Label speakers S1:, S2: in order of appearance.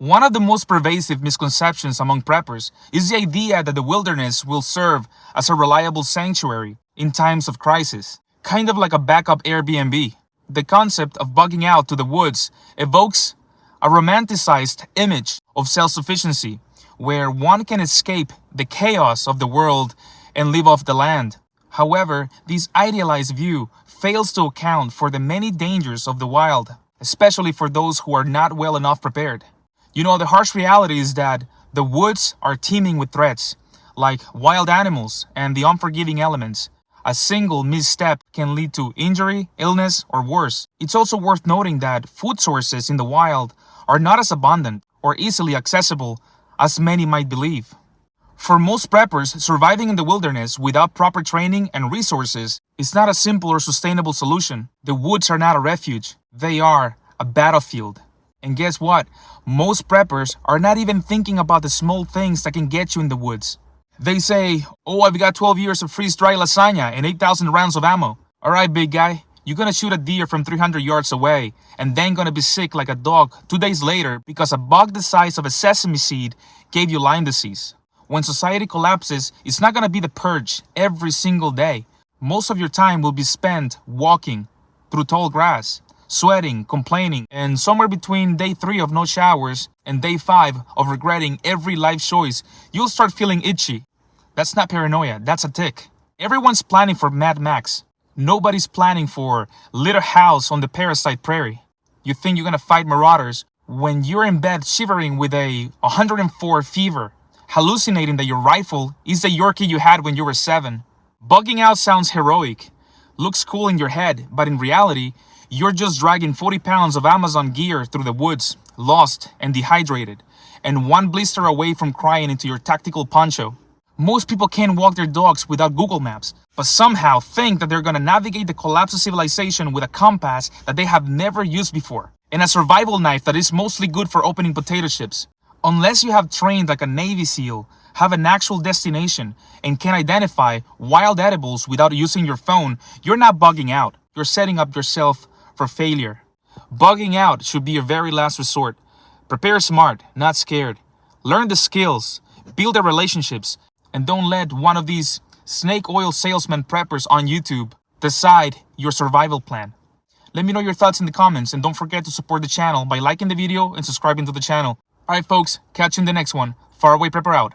S1: One of the most pervasive misconceptions among preppers is the idea that the wilderness will serve as a reliable sanctuary in times of crisis, kind of like a backup Airbnb. The concept of bugging out to the woods evokes a romanticized image of self-sufficiency, where one can escape the chaos of the world and live off the land. However, this idealized view fails to account for the many dangers of the wild, especially for those who are not well enough prepared. The harsh reality is that the woods are teeming with threats, like wild animals and the unforgiving elements. A single misstep can lead to injury, illness, or worse. It's also worth noting that food sources in the wild are not as abundant or easily accessible as many might believe. For most preppers, surviving in the wilderness without proper training and resources is not a simple or sustainable solution. The woods are not a refuge. They are a battlefield. And guess what? Most preppers are not even thinking about the small things that can get you in the woods. They say, oh, I've got 12 years of freeze-dried lasagna and 8,000 rounds of ammo. All right, big guy, you're gonna shoot a deer from 300 yards away and then gonna be sick like a dog 2 days later because a bug the size of a sesame seed gave you Lyme disease. When society collapses, it's not gonna be the purge every single day. Most of your time will be spent walking through tall grass, sweating, complaining, and somewhere between day 3 of no showers and day 5 of regretting every life choice, you'll start feeling itchy. That's not paranoia, that's a tick. Everyone's planning for Mad Max. Nobody's planning for Little House on the Parasite Prairie. You think you're gonna fight marauders when you're in bed shivering with a 104 fever, hallucinating that your rifle is the Yorkie you had when you were 7. Bugging out sounds heroic, looks cool in your head, but in reality, you're just dragging 40 pounds of Amazon gear through the woods, lost and dehydrated, and one blister away from crying into your tactical poncho. Most people can't walk their dogs without Google Maps, but somehow think that they're gonna navigate the collapse of civilization with a compass that they have never used before, and a survival knife that is mostly good for opening potato chips. Unless you have trained like a Navy SEAL, have an actual destination, and can identify wild edibles without using your phone, you're not bugging out. You're setting up yourself for failure. Bugging out should be your very last resort. Prepare smart, not scared. Learn the skills, build the relationships, and don't let one of these snake oil salesman preppers on YouTube decide your survival plan. Let me know your thoughts in the comments, and don't forget to support the channel by liking the video and subscribing to the channel. Alright folks, catch you in the next one. Faraway Prepper out.